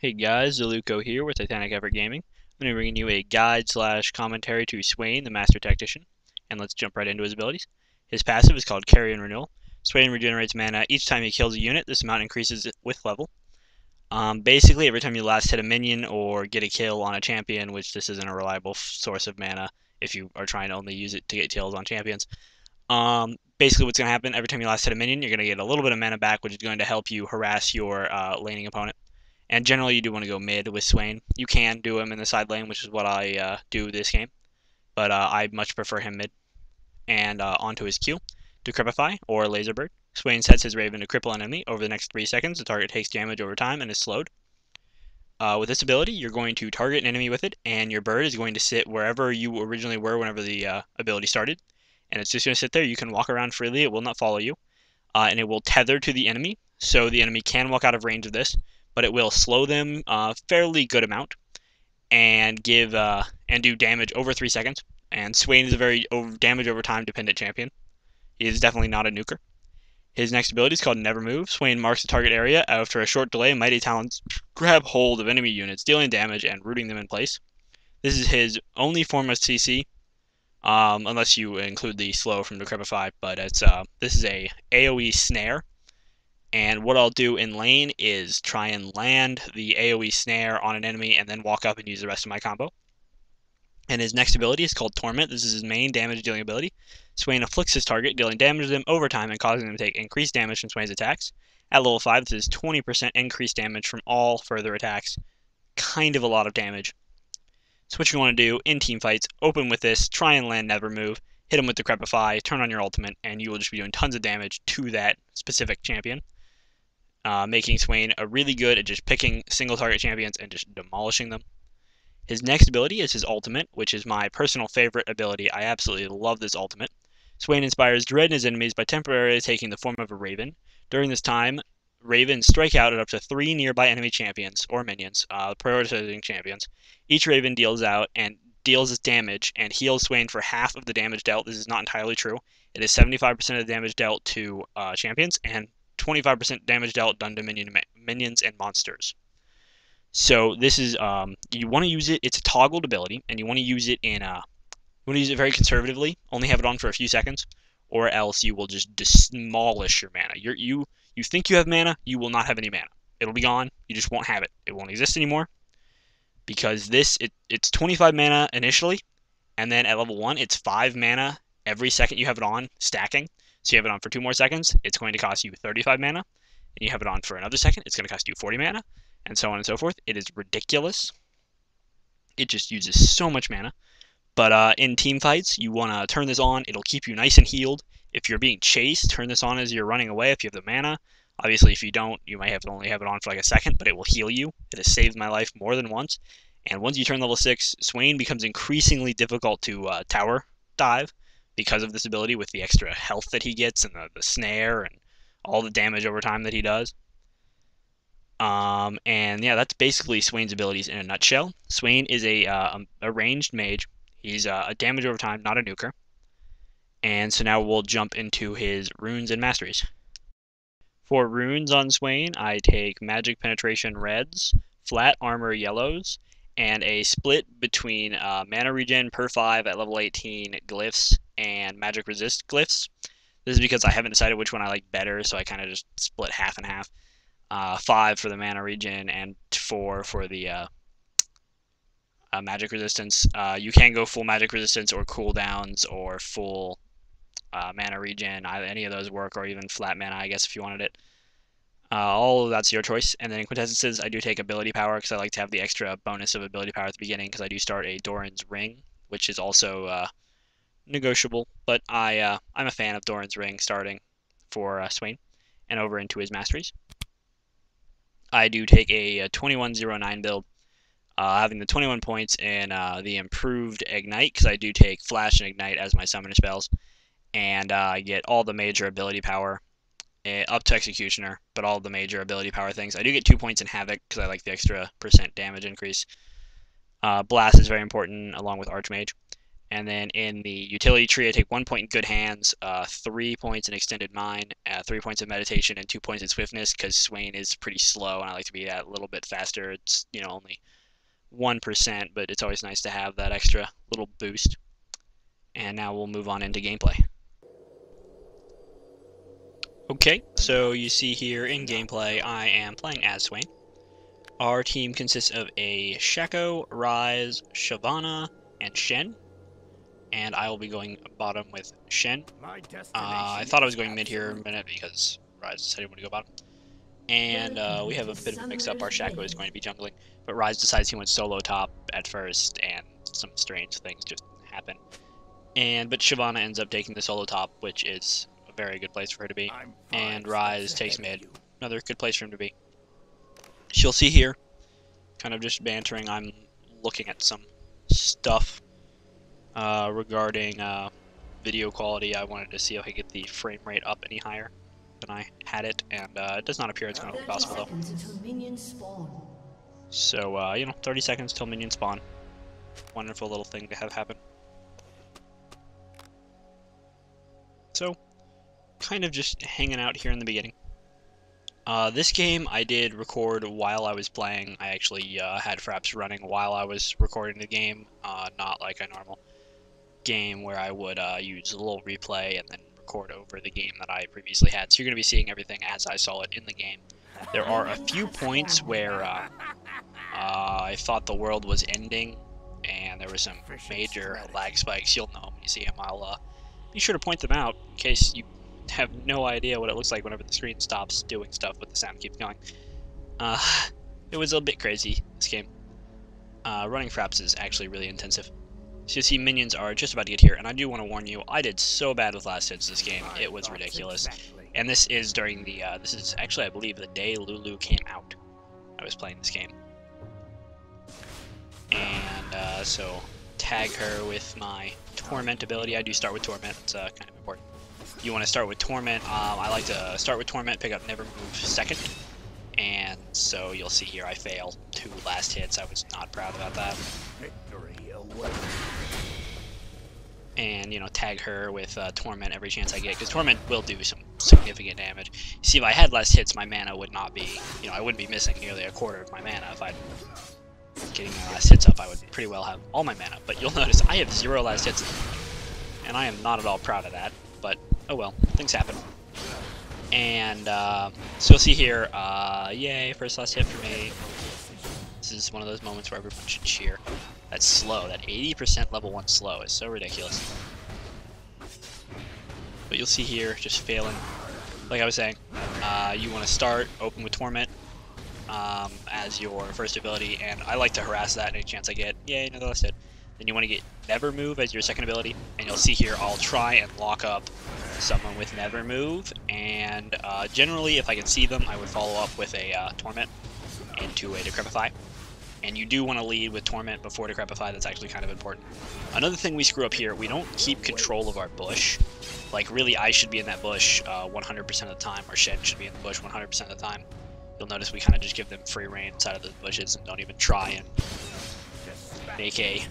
Hey guys, Zaluco here with Titanic Effort Gaming. I'm going to be bringing you a guide slash commentary to Swain, the Master Tactician, and let's jump right into his abilities. His passive is called Carry and Renewal. Swain regenerates mana each time he kills a unit. This amount increases with level. Basically, every time you last hit a minion or get a kill on a champion, which this isn't a reliable source of mana if you are trying to only use it to get kills on champions. Basically what's going to happen, every time you last hit a minion, you're going to get a little bit of mana back, which is going to help you harass your laning opponent. And generally, you do want to go mid with Swain. You can do him in the side lane, which is what I do this game. But I much prefer him mid. And onto his Q. Decrepify, or Laser Bird. Swain sets his Raven to cripple an enemy. Over the next 3 seconds, the target takes damage over time and is slowed. With this ability, you're going to target an enemy with it, and your bird is going to sit wherever you originally were whenever the ability started. And it's just going to sit there. You can walk around freely. It will not follow you. And it will tether to the enemy, so the enemy can walk out of range of this, but it will slow them a fairly good amount and give and do damage over 3 seconds. And Swain is a very damage over time dependent champion. He is definitely not a nuker. His next ability is called Never Move. Swain marks the target area. After a short delay, Mighty Talons grab hold of enemy units, dealing damage and rooting them in place. This is his only form of CC, unless you include the slow from Decrepify, but it's this is a AoE snare. And what I'll do in lane is try and land the AoE snare on an enemy and then walk up and use the rest of my combo. And his next ability is called Torment. This is his main damage dealing ability. Swain afflicts his target, dealing damage to them over time and causing them to take increased damage from Swain's attacks. At level 5, this is 20% increased damage from all further attacks. Kind of a lot of damage. So what you want to do in team fights, open with this, try and land Never Move, hit him with Decrepify, turn on your ultimate, and you will just be doing tons of damage to that specific champion. Making Swain really good at just picking single target champions and just demolishing them. His next ability is his ultimate, which is my personal favorite ability. I absolutely love this ultimate. Swain inspires dread in his enemies by temporarily taking the form of a raven. During this time, ravens strike out at up to 3 nearby enemy champions, or minions, prioritizing champions. Each raven deals damage and heals Swain for half of the damage dealt. This is not entirely true. It is 75% of the damage dealt to champions and 25% damage dealt done to minions and monsters. So this is you want to use it. It's a toggled ability, and you want to use it in you want to use it very conservatively. Only have it on for a few seconds, or else you will just demolish your mana. You think you have mana, you will not have any mana. It'll be gone. You just won't have it. It won't exist anymore because it's 25 mana initially, and then at level 1 it's 5 mana every second you have it on, stacking. So you have it on for 2 more seconds, it's going to cost you 35 mana. And you have it on for another second, it's going to cost you 40 mana, and so on and so forth. It is ridiculous. It just uses so much mana. But in team fights, you want to turn this on. It'll keep you nice and healed. If you're being chased, turn this on as you're running away if you have the mana. Obviously, if you don't, you might have to only have it on for like a second, but it will heal you. It has saved my life more than once. And once you turn level 6, Swain becomes increasingly difficult to tower dive because of this ability with the extra health that he gets and the snare and all the damage over time that he does. And yeah, that's basically Swain's abilities in a nutshell. Swain is a ranged mage. He's a damage over time, not a nuker. And so now we'll jump into his runes and masteries. For runes on Swain, I take Magic Penetration reds, Flat Armor yellows, and a split between Mana Regen per 5 at level 18 glyphs and Magic Resist glyphs. This is because I haven't decided which one I like better, so I kind of just split half and half. 5 for the Mana Regen and 4 for the Magic Resistance. You can go full Magic Resistance or cooldowns or full Mana Regen. Any of those work, or even flat mana, I guess, if you wanted it. All of that's your choice. And then in quintessences, I do take ability power because I like to have the extra bonus of ability power at the beginning because I do start a Doran's Ring, which is also negotiable. But I'm a fan of Doran's Ring starting for Swain and over into his masteries. I do take a 2109 build, having the 21 points in the improved Ignite because I do take Flash and Ignite as my summoner spells, and I get all the major ability power up to Executioner, but all the major ability power things. I do get 2 points in Havoc because I like the extra % damage increase. Blast is very important along with Archmage. And then in the utility tree, I take 1 point in good hands, 3 points in extended mind, 3 points in meditation, and 2 points in swiftness, because Swain is pretty slow, and I like to be a little bit faster. It's, only 1%, but it's always nice to have that extra little boost. And now we'll move on into gameplay. Okay, so you see here in gameplay, I am playing as Swain. Our team consists of a Shaco, Ryze, Shyvana, and Shen. And I will be going bottom with Shen. I thought I was going mid here in a minute because Ryze decided to go bottom. And we have a bit of a mix-up. Our Shaco is going to be jungling, but Ryze decides he went solo top at first, and some strange things just happen. But Shyvana ends up taking the solo top, which is a very good place for her to be. And Ryze takes mid, another good place for him to be. She'll see here, kind of just bantering. I'm looking at some stuff regarding video quality. I wanted to see if I could get the frame rate up any higher than I had it, and it does not appear it's going to be possible though. So, 30 seconds till minions spawn. Wonderful little thing to have happen. So, kind of just hanging out here in the beginning. This game I did record while I was playing. I actually had Fraps running while I was recording the game, not like a normal game where I would use a little replay and then record over the game that I previously had. So you're going to be seeing everything as I saw it in the game. There are a few points where I thought the world was ending, and there were some major lag spikes. You'll know when you see them. I'll be sure to point them out in case you have no idea what it looks like whenever the screen stops doing stuff but the sound keeps going. It was a bit crazy, this game. Running Fraps is actually really intensive. So you see minions are just about to get here, and I do want to warn you, I did so bad with last hits this game, it was ridiculous. And this is during the, this is actually, I believe, the day Lulu came out. I was playing this game. And, so, tag her with my Torment ability. I do start with Torment, it's kind of important. You want to start with Torment. I like to start with Torment, pick up Never Move second. And so you'll see here I fail 2 last hits. I was not proud about that. And, tag her with Torment every chance I get, because Torment will do some significant damage. You see, if I had less hits, my mana would not be, I wouldn't be missing nearly a quarter of my mana. If I'd getting my last hits up, I would pretty well have all my mana. But you'll notice I have 0 last hits, and I am not at all proud of that. But, oh well, things happen. And, so you'll see here, yay, first last hit for me. This is one of those moments where everyone should cheer. That's slow, that 80% level 1 slow is so ridiculous. But you'll see here, just failing. Like I was saying, you want to start, open with Torment as your first ability, and I like to harass that any chance I get. Yay, another last hit. Then you want to get Never Move as your second ability, and you'll see here I'll try and lock up someone with Never Move, and generally if I can see them I would follow up with a Torment into a Decrepify. And you do want to lead with Torment before Decrepify, that's actually kind of important. Another thing we screw up here, we don't keep control of our bush. Like really I should be in that bush 100% of the time, or Shen should be in the bush 100% of the time. You'll notice we kind of just give them free reign inside of the bushes and don't even try and make a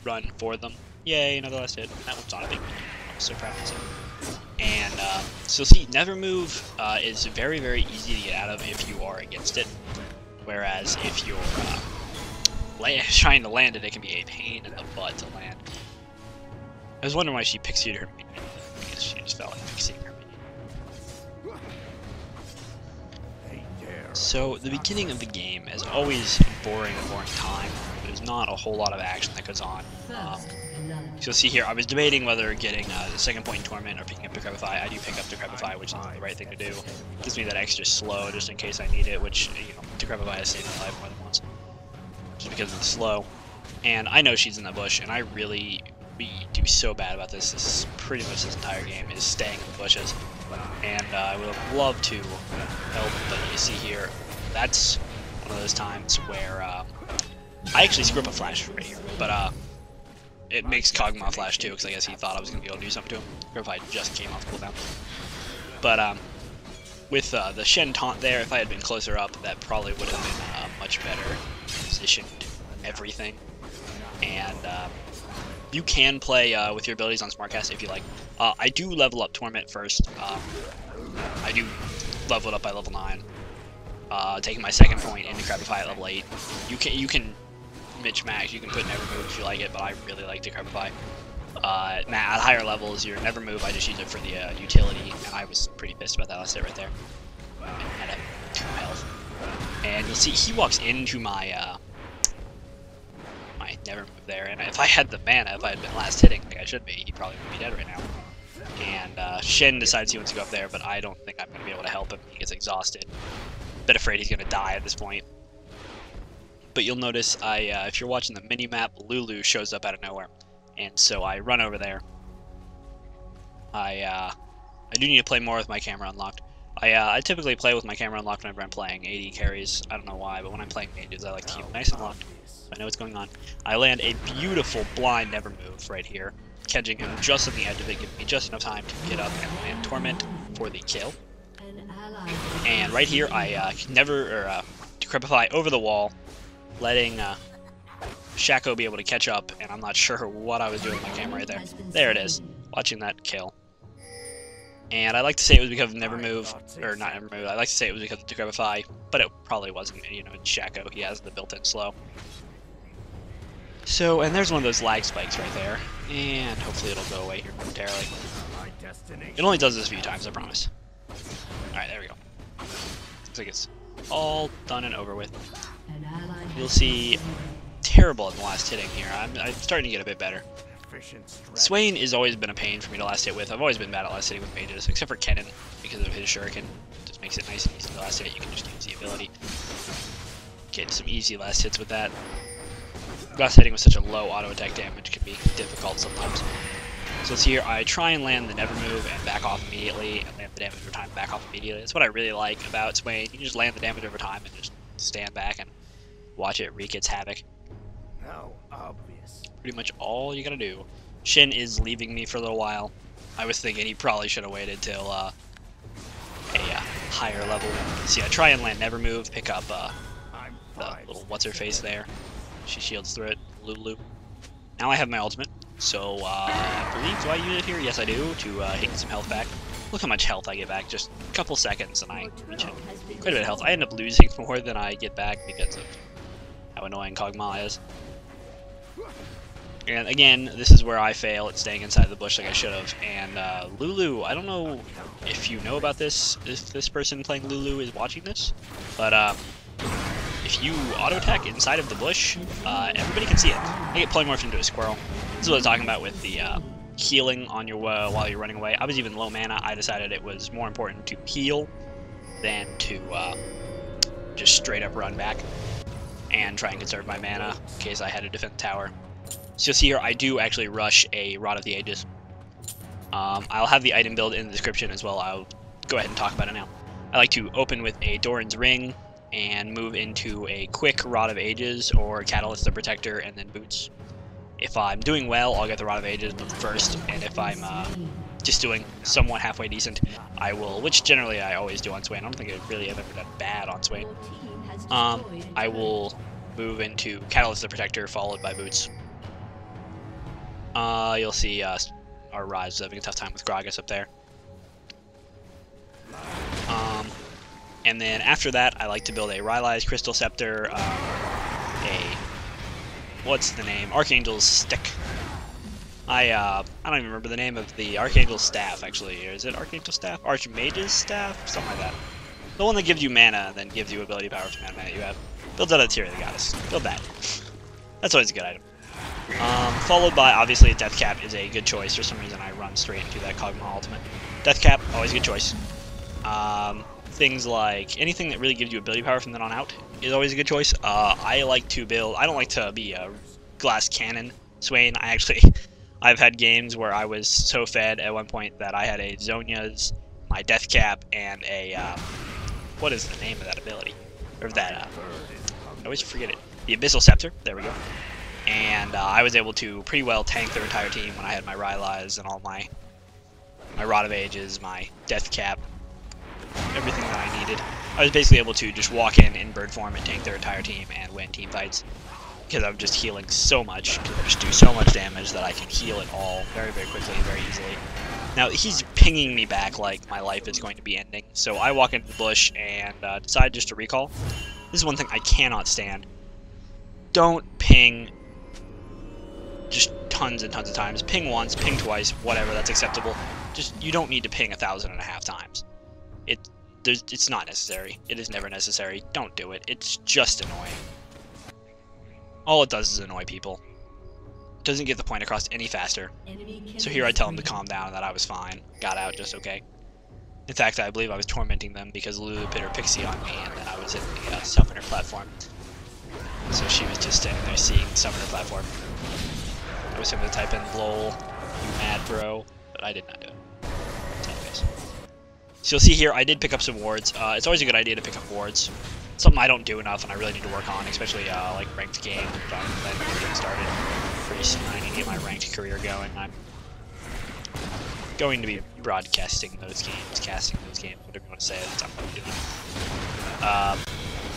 run for them. Yay, another last hit. That one's on a big minion. I'm so proud of myself. And so see, Never Move is very, very easy to get out of if you are against it. Whereas if you're trying to land it, it can be a pain in the butt to land. I was wondering why she pixie'd her minion. I guess she just felt like pixieing her minion. So the beginning of the game is always boring time. There's not a whole lot of action that goes on. So you'll see here, I was debating whether getting the second point in Torment or picking up Decrepify. I do pick up Decrepify, which is the right thing to do. Gives me that extra slow just in case I need it, which, Decrepify has saved my life more than once. Just because of the slow. And I know she's in the bush, and we do so bad about this. This is pretty much this entire game, is staying in the bushes. And I would have loved to help, but you see here, that's one of those times where I actually screw up a flash right here, but it makes Kog'Maw flash too, because I guess he thought I was going to be able to do something to him, or if I just came off cooldown. But with the Shen taunt there, if I had been closer up, that probably would have been much better positioned everything. And You can play with your abilities on Smartcast if you like. I do level up Torment first. I do level it up by level 9. Taking my second point into Crepify at level 8. You can Mitch Max, you can put Never Move if you like it, but I really like to Crepify. At higher levels, your Never Move, I just use it for the utility, and I was pretty pissed about that last hit right there. At 2 health. And you'll see he walks into my my Never Move there, and if I had the mana, if I had been last hitting like I should be, he probably would be dead right now. And Shin decides he wants to go up there, but I don't think I'm going to be able to help him. He gets exhausted. Bit afraid he's going to die at this point. But you'll notice if you're watching the mini-map, Lulu shows up out of nowhere. And so I run over there. I do need to play more with my camera unlocked. I typically play with my camera unlocked whenever I'm playing AD carries. I don't know why, but when I'm playing mages, I like to keep it nice and locked. So I know what's going on. I land a beautiful blind Never Move right here, catching him just on the edge of it, giving me just enough time to get up and land Torment for the kill. And right here, I Decrepify over the wall, letting Shaco be able to catch up, and I'm not sure what I was doing with my camera right there. There it is, watching that kill. And I like to say it was because of Never Move, or not Never Move, I like to say it was because of Decrepify, but it probably wasn't. You know, it's Shaco, he has the built-in slow. So, and there's one of those lag spikes right there, and hopefully it'll go away here momentarily. It only does this a few times, I promise. Alright, there we go. Looks like it's all done and over with. You'll see terrible in the last hitting here. I'm starting to get a bit better. Swain has always been a pain for me to last hit with. I've always been bad at last hitting with mages, except for Kennen, because of his shuriken. Just makes it nice and easy to last hit. You can just use the ability. Get some easy last hits with that. Last hitting with such a low auto attack damage can be difficult sometimes. So let's see here, I try and land the Never Move and back off immediately, and land the damage over time and back off immediately. That's what I really like about Swain. You can just land the damage over time and just stand back and watch it wreak its havoc. How obvious. Pretty much all you gotta do. Shin is leaving me for a little while. I was thinking he probably should have waited till a higher level. See, I try and land Never Move, pick up the little what's-her-face there. She shields through it, Lulu. Now I have my ultimate, so I believe, do I use it here? Yes, I do, to get some health back. Look how much health I get back, just a couple seconds, and I reach it. Quite a bit of health. I end up losing more than I get back because of how annoying Kog'Maw is. And again, this is where I fail at staying inside the bush like I should have. And Lulu, I don't know if you know about this, if this person playing Lulu is watching this, but if you auto-attack inside of the bush, everybody can see it. I get polymorphed into a squirrel. This is what I was talking about with the healing on your while you're running away. I was even low mana. I decided it was more important to heal than to just straight up run back and try and conserve my mana in case I had to defend the tower. So you'll see here, I do actually rush a Rod of the Ages. I'll have the item build in the description as well. I'll go ahead and talk about it now. I like to open with a Doran's Ring and move into a quick Rod of Ages or Catalyst the Protector and then Boots. If I'm doing well, I'll get the Rod of Ages first, and if I'm just doing somewhat halfway decent, I will, which generally I always do on Swain. I don't think I really have ever done bad on Swain. I will move into Catalyst the Protector followed by Boots. You'll see our Rise is having a tough time with Gragas up there. And then after that, I like to build a Rylai's Crystal Scepter, what's the name? Archangel's Stick. I don't even remember the name of the Archangel's Staff, actually. Is it Archangel's Staff? Archmage's Staff? Something like that. The one that gives you mana and then gives you ability power from mana you have. Build out a Tier of the Goddess. Build that. That's always a good item. Followed by, obviously, Death Cap is a good choice. For some reason, I run straight into that Kog'Maw ultimate. Death Cap, always a good choice. Things like anything that really gives you ability power from then on out is always a good choice. I like to build, I don't like to be a glass cannon Swain. I've had games where I was so fed at one point that I had a Zhonya's, my Death Cap, and a, what is the name of that ability? Or that, I always forget it. The Abyssal Scepter, there we go. And I was able to pretty well tank their entire team when I had my Rylai's and all my Rod of Ages, my Death Cap, everything that I needed. I was basically able to just walk in bird form and tank their entire team and win team fights. because I'm just healing so much, because I just do so much damage that I can heal it all very, very quickly and very easily. Now, he's pinging me back like my life is going to be ending, so I walk into the bush and decide just to recall. This is one thing I cannot stand. Don't ping just tons and tons of times. Ping once, ping twice, whatever, that's acceptable. Just, you don't need to ping 1,500 times. It's not necessary. It is never necessary. Don't do it. It's just annoying. All it does is annoy people. It doesn't get the point across any faster. So here I tell them to calm down and that I was fine. Got out just okay. In fact, I believe I was tormenting them because Lulu put her pixie on me and then I was in the summoner platform. So she was just standing there seeing the summoner platform. I was able to type in LOL, you mad bro, but I did not do it. So anyways. So you'll see here, I did pick up some wards. It's always a good idea to pick up wards. Something I don't do enough and I really need to work on, especially like ranked games, which I'm planning on getting started pretty soon. I need to get my ranked career going. I'm going to be broadcasting those games, casting those games, whatever you want to say. That's what I'm doing.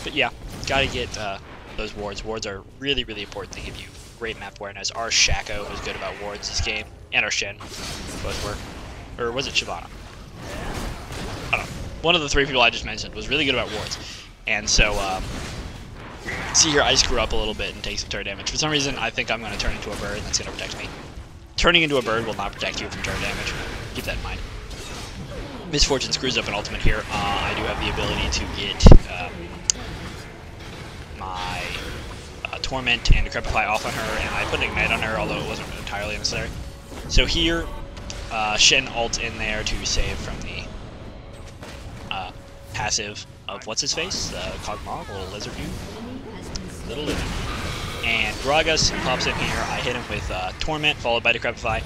But yeah, gotta get those wards. Wards are really, really important. They give you great map awareness. Our Shaco was good about wards this game, and our Shen both were. Or was it Shyvana? I don't know. One of the three people I just mentioned was really good about wards. And so, see here, I screw up a little bit and take some turret damage. For some reason, I think I'm going to turn into a bird, and that's going to protect me. Turning into a bird will not protect you from turret damage. Keep that in mind. Miss Fortune screws up an ultimate here. I do have the ability to get my Torment and Decrepify off on her, and I put an Ignite on her, although it wasn't entirely necessary. So here, Shen ult in there to save from the passive of what's-his-face? Kog'Maw, the little lizard dude. Little lizard. And Gragas pops in here. I hit him with Torment, followed by Decrepify.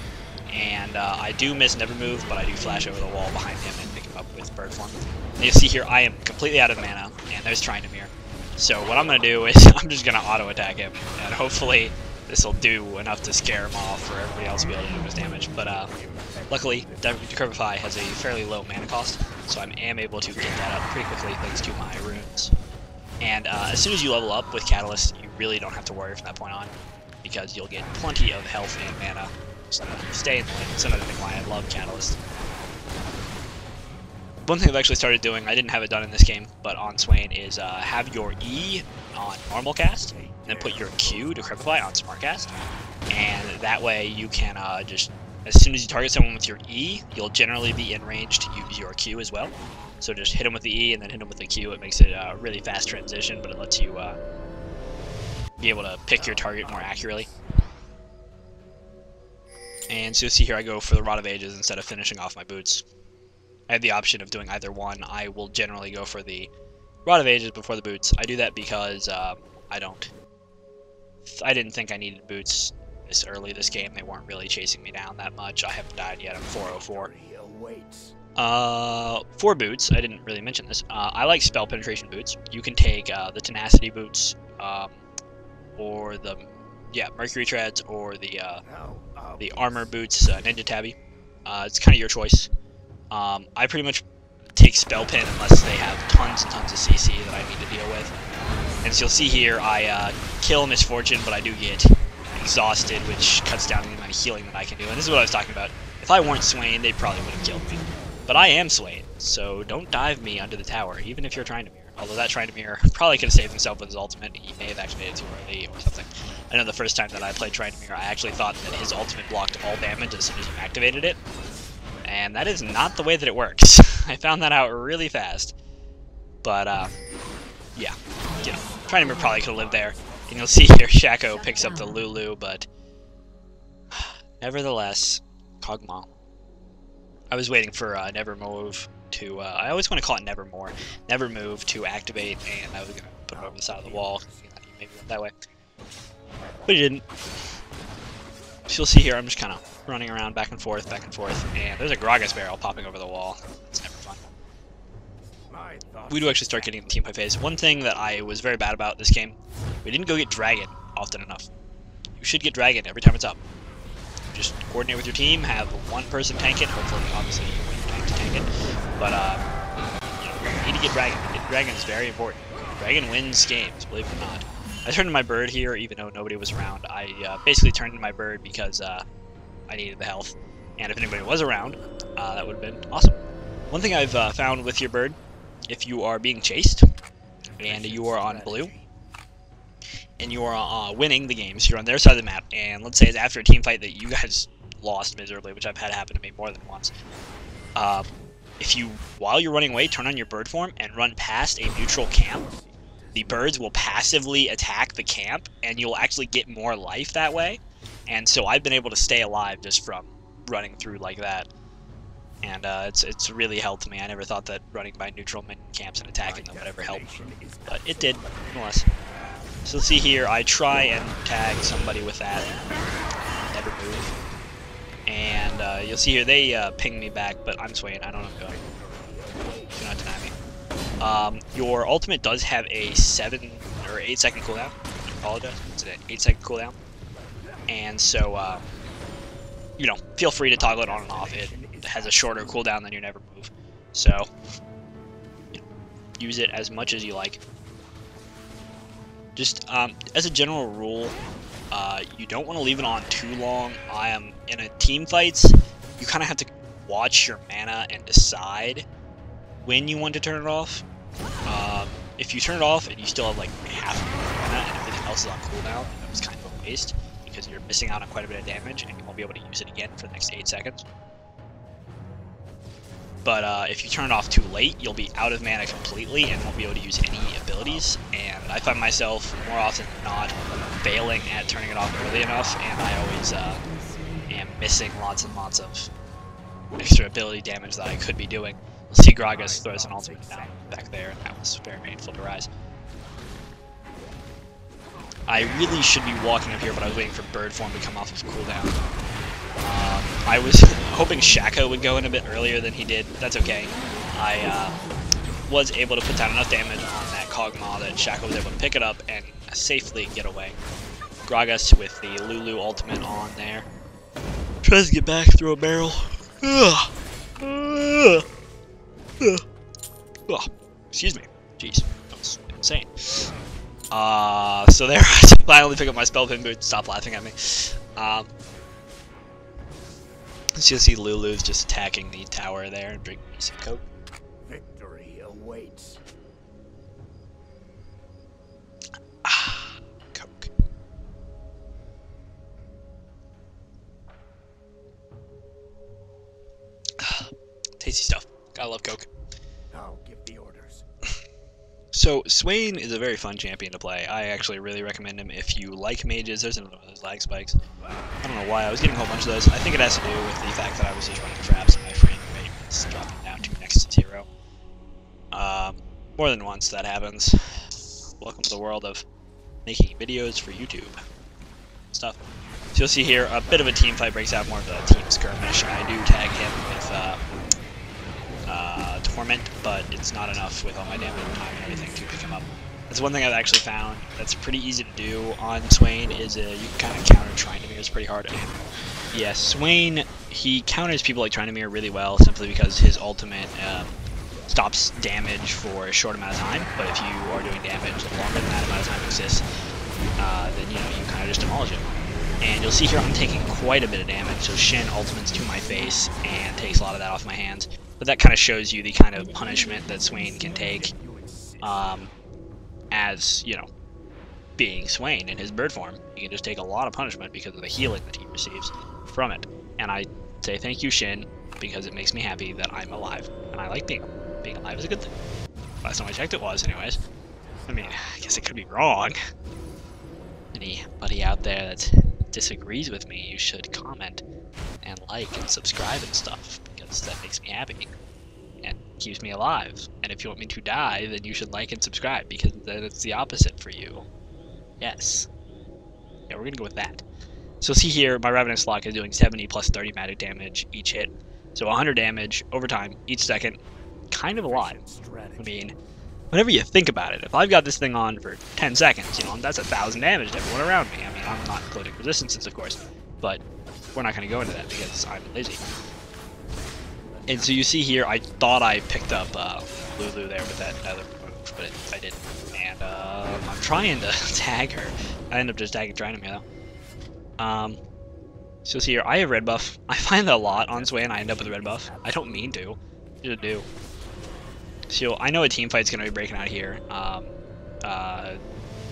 And I do miss Never Move, but I do flash over the wall behind him and pick him up with Bird Form. And you see here, I am completely out of mana, and there's Tryndamere. So what I'm going to do is, I'm just going to auto-attack him, and hopefully this will do enough to scare him off for everybody else to be able to do his damage. But luckily, Decrepify has a fairly low mana cost, so I am able to get that up pretty quickly thanks to my runes. And as soon as you level up with Catalyst, you really don't have to worry from that point on, because you'll get plenty of health and mana. So stay in the lane. That's another thing why I love Catalyst. One thing I've actually started doing, I didn't have it done in this game, but on Swain, is have your E on normal cast, and then put your Q, Decrepify, on smart cast. And that way you can just, as soon as you target someone with your E, you'll generally be in range to use your Q as well. So just hit them with the E and then hit them with the Q. It makes it a really fast transition, but it lets you be able to pick your target more accurately. And so you'll see here I go for the Rod of Ages instead of finishing off my boots. I have the option of doing either one. I will generally go for the Rod of Ages before the boots. I do that because I didn't think I needed boots this early this game. They weren't really chasing me down that much. I haven't died yet. I'm 404. 4 boots. I didn't really mention this. I like spell penetration boots. You can take the tenacity boots, or the mercury treads, or the armor boots, ninja tabby. It's kind of your choice. I pretty much take spell pen unless they have tons and tons of CC that I need to deal with. And so you'll see here I kill Miss Fortune, but I do get exhausted, which cuts down the amount of healing that I can do. And this is what I was talking about. If I weren't Swain, they probably would have killed me. But I am Swain, so don't dive me under the tower, even if you're Tryndamere. Although that Tryndamere probably could have saved himself with his ultimate. He may have activated too early or something. I know the first time that I played Tryndamere, I actually thought that his ultimate blocked all damage as soon as you activated it. And that is not the way that it works. I found that out really fast. But, yeah. You know, Tryndamere probably could have lived there. And you'll see here Shaco picks up the Lulu, but nevertheless, Kog'Maw. I was waiting for Never Move to, I always want to call it Nevermore. Never Move to activate, and I was going to put it over the side of the wall. Maybe went that way. But he didn't. So you'll see here, I'm just kind of running around back and forth, and there's a Gragas barrel popping over the wall. It's never fun. We do actually start getting the teamfight phase. One thing that I was very bad about this game, we didn't go get Dragon often enough. You should get Dragon every time it's up. Just coordinate with your team, have one person tank it, hopefully, obviously, you want your tank to tank it, but, you know, you need to get Dragon. Getting Dragon is very important. Dragon wins games, believe it or not. I turned in my bird here even though nobody was around. I basically turned in my bird because I needed the health. And if anybody was around, that would have been awesome. One thing I've found with your bird, if you are being chased and you are on blue, and you are winning the game, so you're on their side of the map, and let's say it's after a team fight that you guys lost miserably, which I've had happen to me more than once. If you, while you're running away, turn on your bird form and run past a neutral camp, the birds will passively attack the camp, and you'll actually get more life that way. And so I've been able to stay alive just from running through like that. And it's really helped me. I never thought that running by neutral minion camps and attacking them would ever help, but it did, nonetheless. So let's see here, I try and tag somebody with that, never move. And you'll see here, they ping me back, but I'm Swain, I don't know who I'm going. Do not deny me. Your ultimate does have a 7 or 8 second cooldown. I apologize, it's an 8 second cooldown. And so, you know, feel free to toggle it on and off. It has a shorter cooldown than your never move. So, you know, use it as much as you like. Just as a general rule, you don't want to leave it on too long. In a team fights, you kind of have to watch your mana and decide when you want to turn it off. If you turn it off and you still have like half of your mana and everything else is on cooldown, that was kind of a waste because you're missing out on quite a bit of damage and you won't be able to use it again for the next 8 seconds. But if you turn it off too late, you'll be out of mana completely and won't be able to use any abilities. And I find myself more often than not failing at turning it off early enough, and I always am missing lots and lots of extra ability damage that I could be doing. You'll see Gragas throws an ultimate down back there, and that was very painful to rise. I really should be walking up here, but I was waiting for bird form to come off of cooldown. I was hoping Shaco would go in a bit earlier than he did. That's okay. I was able to put down enough damage on that Kog'Maw that Shaco was able to pick it up and safely get away. Gragas with the Lulu ultimate on there. Tries to get back through a barrel. Excuse me. Jeez, that was insane. So there, I finally pick up my spell pin boot. Stop laughing at me. So you'll see Lulu's just attacking the tower there and drinking some coke. Victory awaits. Coke. Tasty stuff. Gotta love coke. I'll give the orders. So Swain is a very fun champion to play. I actually really recommend him if you like mages. There's another one of those lag spikes. I don't know why I was getting a whole bunch of those. I think it has to do with the fact that I was just running traps and my frame rate was dropping down to next to 0. More than once that happens. Welcome to the world of making videos for YouTube stuff. So you'll see here a bit of a team fight breaks out, more of a team skirmish. I do tag him with Torment, but it's not enough with all my damage and time and everything to pick him up. That's one thing I've actually found that's pretty easy to do on Swain is you can kind of counter Tryndamere pretty hard. And yeah, Swain, he counters people like Tryndamere really well simply because his ultimate stops damage for a short amount of time, but if you are doing damage longer than that amount of time exists, then you kind of just demolish him. And you'll see here I'm taking quite a bit of damage, so Shin ultimates to my face and takes a lot of that off my hands. But that kind of shows you the kind of punishment that Swain can take as, being Swain in his bird form. He can just take a lot of punishment because of the healing that he receives from it. And I say thank you, Shin, because it makes me happy that I'm alive. And I like being alive is a good thing. Last time I checked it was, anyways. I mean, I guess it could be wrong. Anybody out there that disagrees with me, you should comment and like and subscribe and stuff, because that makes me happy and keeps me alive. And if you want me to die, then you should like and subscribe, because then it's the opposite for you. Yes. Yeah, we're gonna go with that. So see here, my Ravenous Lock is doing 70 plus 30 magic damage each hit. So 100 damage over time, each second. Kind of a lot. I mean, whenever you think about it, if I've got this thing on for 10 seconds, that's 1,000 damage to everyone around me. I mean, I'm not including resistances, of course, but we're not going to go into that because I'm lazy. And so you see here, I thought I picked up Lulu there with that other move, but I didn't. And I'm trying to tag her. I end up just trying to me though. So see here, I have red buff. I find that a lot on Swain. I end up with red buff. I don't mean to. I just do. So I know a team fight's gonna be breaking out here. I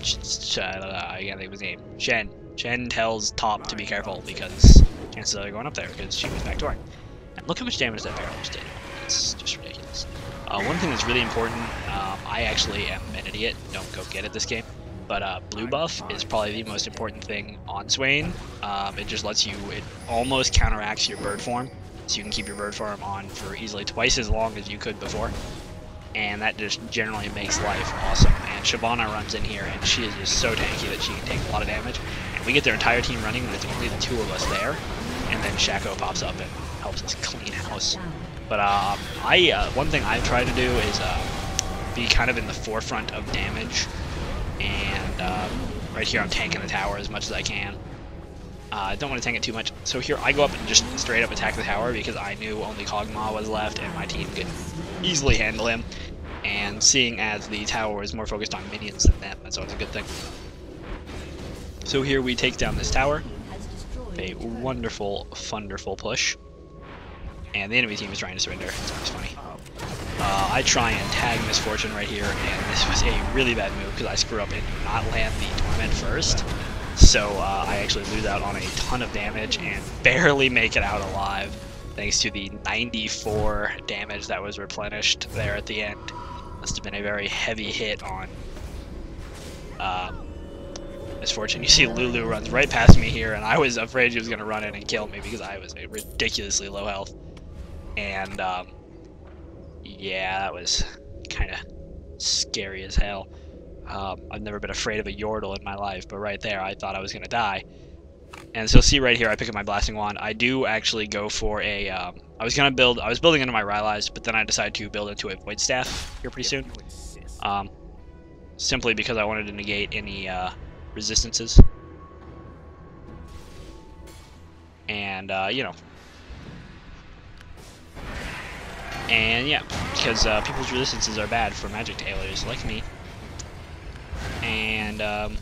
can't think of his name. Shen. Shen tells top to be careful because chances are going up there because she was backdooring. And look how much damage that barrel just did. It's just ridiculous. One thing that's really important, I actually am an idiot. Don't go get it this game. But blue buff is probably the most important thing on Swain. It just lets you, it almost counteracts your bird form. So you can keep your bird form on for easily twice as long as you could before. And that just generally makes life awesome. And Shyvana runs in here, and she is just so tanky that she can take a lot of damage. And we get their entire team running, and it's only the two of us there. And then Shaco pops up and helps us clean house. But one thing I've tried to do is be kind of in the forefront of damage. And right here I'm tanking the tower as much as I can. I don't want to tank it too much. So here I go up and just straight up attack the tower because I knew only Kog'Maw was left and my team could easily handle him. And seeing as the tower is more focused on minions than them, that's always a good thing. So here we take down this tower. A wonderful, wonderful push. And the enemy team is trying to surrender. It's always funny. I try and tag Misfortune right here, and this was a really bad move because I screw up and do not land the torment first. So I actually lose out on a ton of damage and barely make it out alive, thanks to the 94 damage that was replenished there at the end. Must have been a very heavy hit on Misfortune. You see Lulu runs right past me here, and I was afraid she was going to run in and kill me because I was a ridiculously low health. And yeah, that was kind of scary as hell. I've never been afraid of a Yordle in my life, but right there I thought I was going to die. And so see right here, I pick up my Blasting Wand. I do actually go for a, I was building into my Rylai's, but then I decided to build into a Void Staff here pretty soon. Simply because I wanted to negate any resistances. And, you know. And yeah, because people's resistances are bad for magic tailors like me. And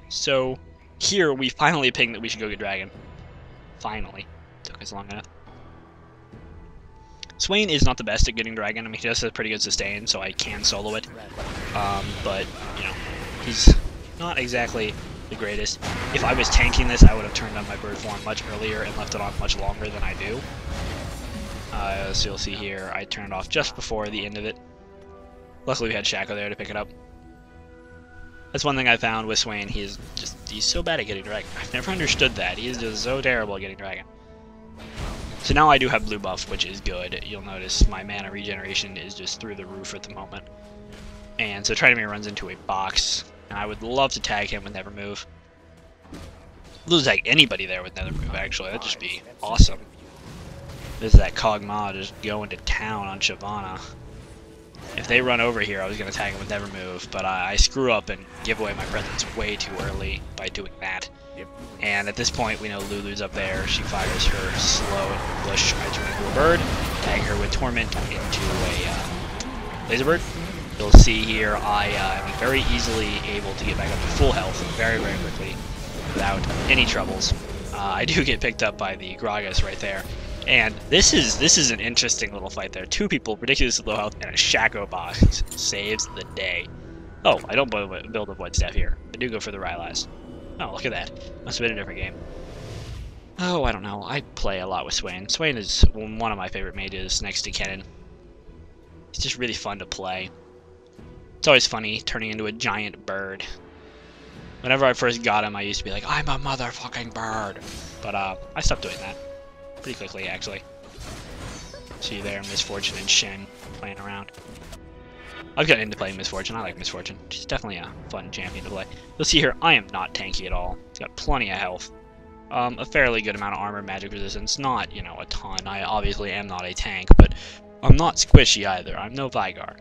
so here we finally ping that we should go get Dragon. Finally. Took us long enough. Swain is not the best at getting Dragon. I mean, he does have pretty good sustain, so I can solo it. But, you know, he's not exactly the greatest. If I was tanking this, I would have turned on my bird form much earlier and left it on much longer than I do. So you'll see here, I turned it off just before the end of it. Luckily we had Shaco there to pick it up. That's one thing I found with Swain, he's so bad at getting Dragon. I've never understood that. He is just so terrible at getting Dragon. So now I do have blue buff, which is good. You'll notice my mana regeneration is just through the roof at the moment. And so Tridemir runs into a box, and I would love to tag him with Never Move. Lose tag anybody there with Never Move, actually. That'd just be awesome. This is that Kog'Maw just going to town on Shyvana. If they run over here, I was going to tag him with Never Move, but I screw up and give away my presence way too early by doing that. And at this point, we know Lulu's up there. She fires her slow and bush. I turn into a bird, tag her with Torment into a Laser Bird. You'll see here I am very easily able to get back up to full health very, very quickly without any troubles. I do get picked up by the Gragas right there. And this is an interesting little fight there. Two people, ridiculously low health, and a Shaco box saves the day. Oh, I don't build a Void Staff here. I do go for the Rylai's. Oh, look at that. Must have been a different game. Oh, I don't know. I play a lot with Swain. Swain is one of my favorite mages next to Kennen. He's just really fun to play. It's always funny turning into a giant bird. Whenever I first got him, I used to be like, I'm a motherfucking bird. But I stopped doing that. Pretty quickly, actually. See there, Misfortune and Shen playing around. I've gotten into playing Misfortune. I like Misfortune. She's definitely a fun champion to play. You'll see here, I am not tanky at all. He's got plenty of health. A fairly good amount of armor, magic resistance. Not, you know, a ton. I obviously am not a tank, but I'm not squishy either. I'm no Vigar.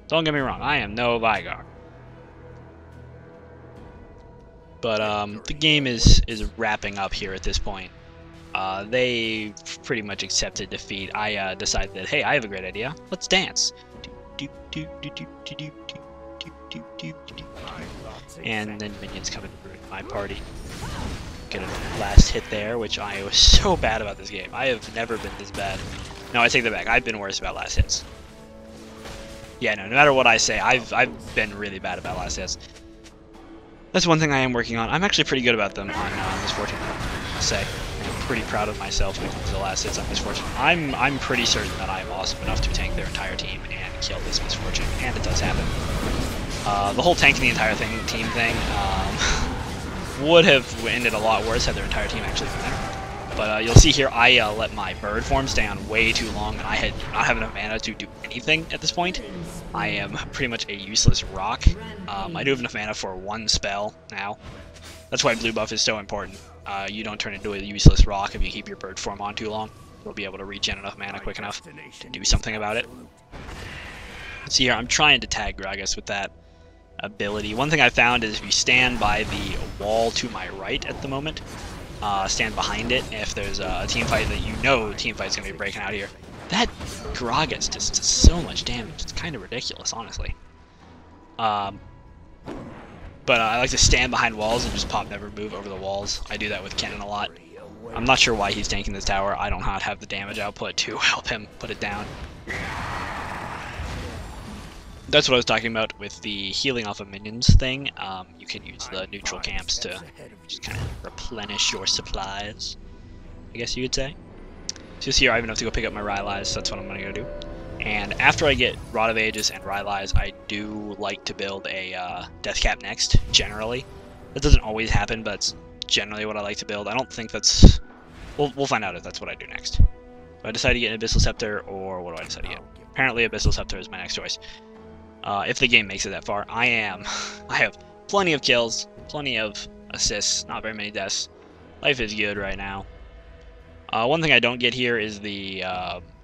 Don't get me wrong, I am no Vigar. But the game is wrapping up here at this point. They pretty much accepted defeat. I decided that, hey, I have a great idea. Let's dance. And then minions come and ruin my party. Get a last hit there, which I was so bad about this game. I have never been this bad. No, I take that back. I've been worse about last hits. Yeah, no matter what I say, I've been really bad about last hits. That's one thing I am working on. I'm actually pretty good about them on Misfortune, I'll say. I'm pretty proud of myself when it comes to the last hits on Misfortune. I'm pretty certain that I am awesome enough to tank their entire team and kill this Misfortune, and it does happen. The whole tanking the entire team thing would have ended a lot worse had their entire team actually been there. But you'll see here, I let my bird form stay on way too long, and I had not have enough mana to do anything at this point. I am pretty much a useless rock. I do have enough mana for one spell now. That's why blue buff is so important. You don't turn into a useless rock if you keep your bird form on too long. You'll be able to regen enough mana quick enough to do something about it. See here, I'm trying to tag Gragas with that ability. One thing I found is if you stand by the wall to my right at the moment, stand behind it if there's a team fight that you know the team fight's going to be breaking out here. That Gragas just does so much damage. It's kind of ridiculous, honestly. But I like to stand behind walls and just pop never move over the walls. I do that with Kennen a lot. I'm not sure why he's tanking this tower. I don't have the damage output to help him put it down. That's what I was talking about with the healing off of minions thing. You can use the neutral camps to just kind of replenish your supplies, I guess you could say. So you'll see here I have enough to go pick up my Rylai's, so that's what I'm going to go do. And after I get Rod of Ages and Rylai's, I do like to build a Death Cap next, generally. That doesn't always happen, but it's generally what I like to build. I don't think that's... We'll find out if that's what I do next. Do I decide to get an Abyssal Scepter, or what do I decide to get? Apparently Abyssal Scepter is my next choice. If the game makes it that far. I have plenty of kills, plenty of assists, not very many deaths. Life is good right now. One thing I don't get here is the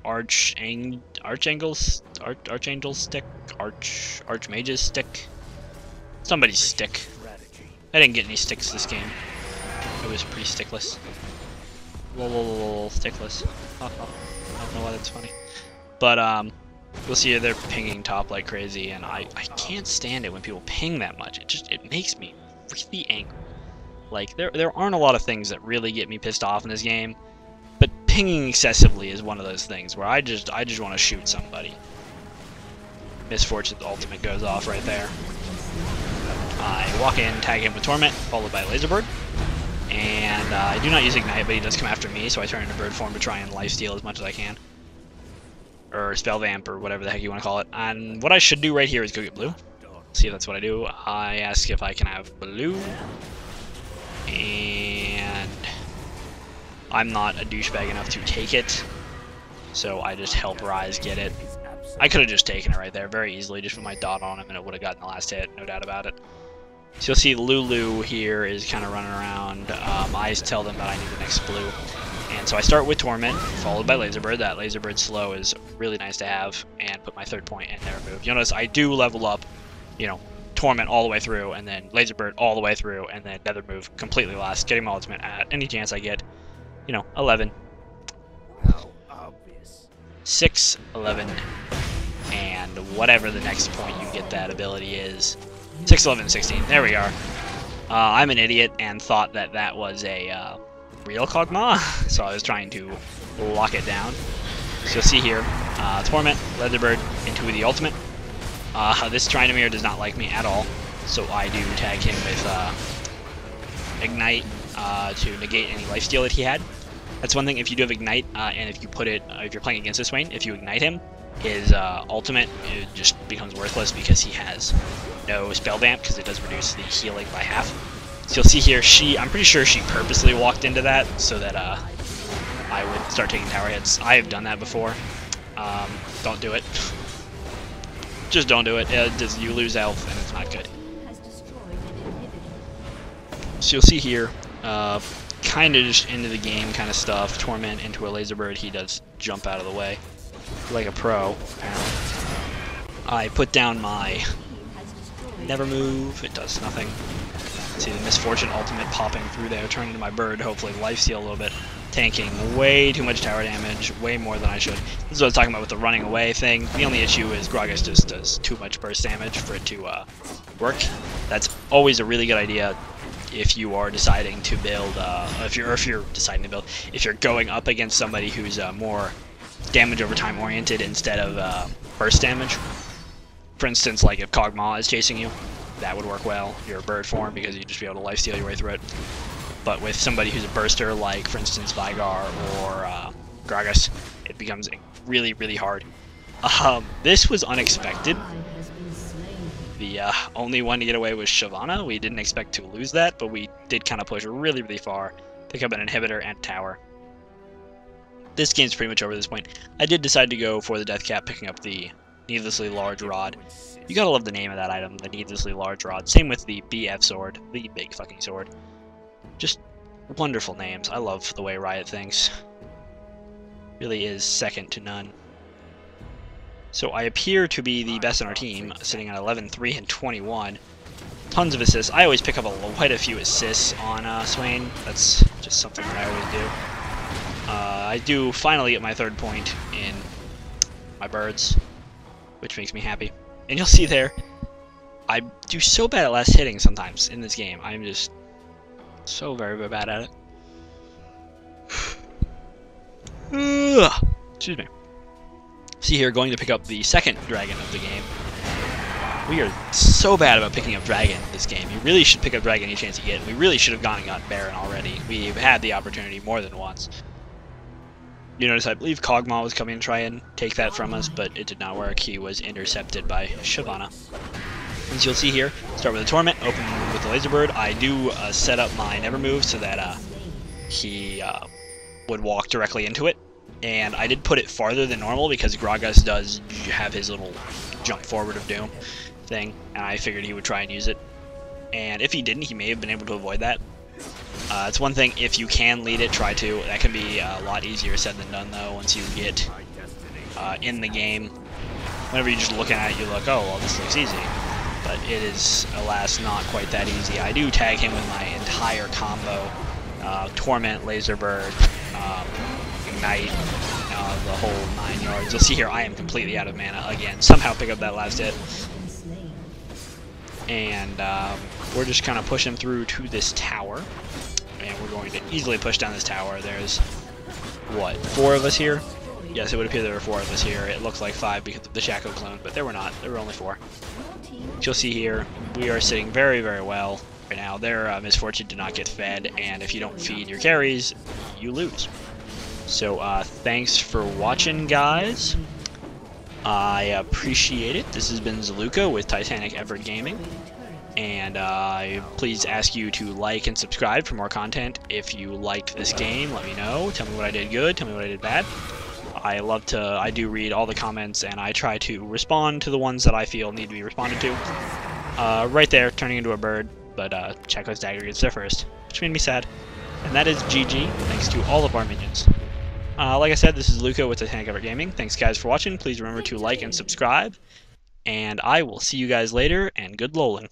Archangel stick, Archmage's stick, somebody's stick. I didn't get any sticks this game. It was pretty stickless. Lol, stickless. I don't know why that's funny. But you'll see they're pinging top like crazy, and I can't stand it when people ping that much. It makes me really angry. Like there aren't a lot of things that really get me pissed off in this game, but pinging excessively is one of those things where I just want to shoot somebody. Misfortune's ultimate goes off right there. I walk in, tag him with Torment, followed by Laserbird. And I do not use Ignite, but he does come after me, so I turn into bird form to try and lifesteal as much as I can. Or Spell Vamp, or whatever the heck you want to call it. And what I should do right here is go get blue. See if that's what I do. I ask if I can have blue. And I'm not a douchebag enough to take it, so I just help Ryze get it. I could have just taken it right there very easily, just with my dot on him, and it would have gotten the last hit, no doubt about it. So you'll see Lulu here is kind of running around. I tell them that I need the next blue. And so I start with Torment, followed by Laserbird. That Laserbird slow is really nice to have, and put my third point in there move. You'll notice I do level up, you know, Torment all the way through, and then Laserbird all the way through, and then Nether move completely last, getting my ultimate at any chance I get. You know, 11. 6, 11, and whatever the next point you get that ability is. 6, 11, 16. There we are. I'm an idiot and thought that that was a real Kog'Maw, so I was trying to lock it down. So you'll see here, Torment, Leatherbird into the ultimate. This Tryndamere does not like me at all, so I do tag him with Ignite to negate any lifesteal that he had. That's one thing. If you do have Ignite, and if you put it, if you're playing against this Swain, if you Ignite him, his ultimate just becomes worthless because he has no Spell Vamp, because it does reduce the healing by half. So you'll see here, I'm pretty sure she purposely walked into that so that I would start taking tower hits. I have done that before. Don't do it. Just don't do it. You lose health and it's not good. So you'll see here, kind of just into the game kind of stuff. Torment into a Laserbird. He does jump out of the way like a pro, apparently. I put down my Never Move. It does nothing. See the Misfortune ultimate popping through there, turning into my bird, hopefully lifesteal a little bit. tanking way too much tower damage, way more than I should. This is what I was talking about with the running away thing. The only issue is Gragas just does too much burst damage for it to work. That's always a really good idea if you are deciding to build, if you're deciding to build, if you're going up against somebody who's more damage over time oriented instead of burst damage. For instance, like if Kog'Maw is chasing you, that would work well. You're a bird form because you'd just be able to lifesteal your way through it. But with somebody who's a burster, like for instance Vigar or Gragas, it becomes really, really hard. This was unexpected. The only one to get away was Shyvana. We didn't expect to lose that, but we did kind of push really, really far, pick up an inhibitor and tower. This game's pretty much over at this point. I did decide to go for the death cap, picking up the needlessly large rod. You gotta love the name of that item, the needlessly large rod. Same with the BF sword, the big fucking sword. Just wonderful names. I love the way Riot thinks. Really is second to none. So I appear to be the best on our team, sitting at 11, 3, and 21. Tons of assists. I always pick up quite a few assists on Swain. That's just something that I always do. I do finally get my 3rd point in my birds, which makes me happy. And you'll see there, I do so bad at last hitting sometimes in this game. I'm just so very, very bad at it. Excuse me. See here, going to pick up the 2nd dragon of the game. We are so bad about picking up dragon this game. You really should pick up dragon any chance you get. We really should have gone and got Baron already. We've had the opportunity more than once. You notice I believe Kog'Maw was coming to try and take that from us, but it did not work. He was intercepted by Shyvana. As you'll see here, start with the Torment, open with the Laser Bird. I do set up my Never Move so that he would walk directly into it. And I did put it farther than normal because Gragas does have his little jump forward of doom thing, and I figured he would try and use it. And if he didn't, he may have been able to avoid that. It's one thing, if you can lead it, try to. That can be a lot easier said than done, though, once you get in the game. Whenever you're just looking at it, you look, oh, well, this looks easy. But it is, alas, not quite that easy. I do tag him with my entire combo. Torment, Laser Bird, Ignite, the whole 9 yards. You'll see here, I am completely out of mana again. Somehow pick up that last hit. And we're just kind of pushing through to this tower. And we're going to easily push down this tower. There's, what, 4 of us here? Yes, it would appear there were 4 of us here. It looks like 5 because of the Shaco clone, but there were not. There were only 4. As you'll see here, we are sitting very, very well right now. Their misfortune did not get fed, and if you don't feed your carries, you lose. So thanks for watching, guys. I appreciate it. This has been Zaluka with Titanic Effort Gaming. And I please ask you to like and subscribe for more content. If you liked this game, let me know. Tell me what I did good, tell me what I did bad. I do read all the comments, and I try to respond to the ones that I feel need to be responded to. Right there, turning into a bird, but Chaco's dagger gets there first, which made me sad. And that is GG, thanks to all of our minions. Like I said, this is Luca with Titanic Effort Gaming. Thanks guys for watching. Please remember to like and subscribe. And I will see you guys later, and good LoLing.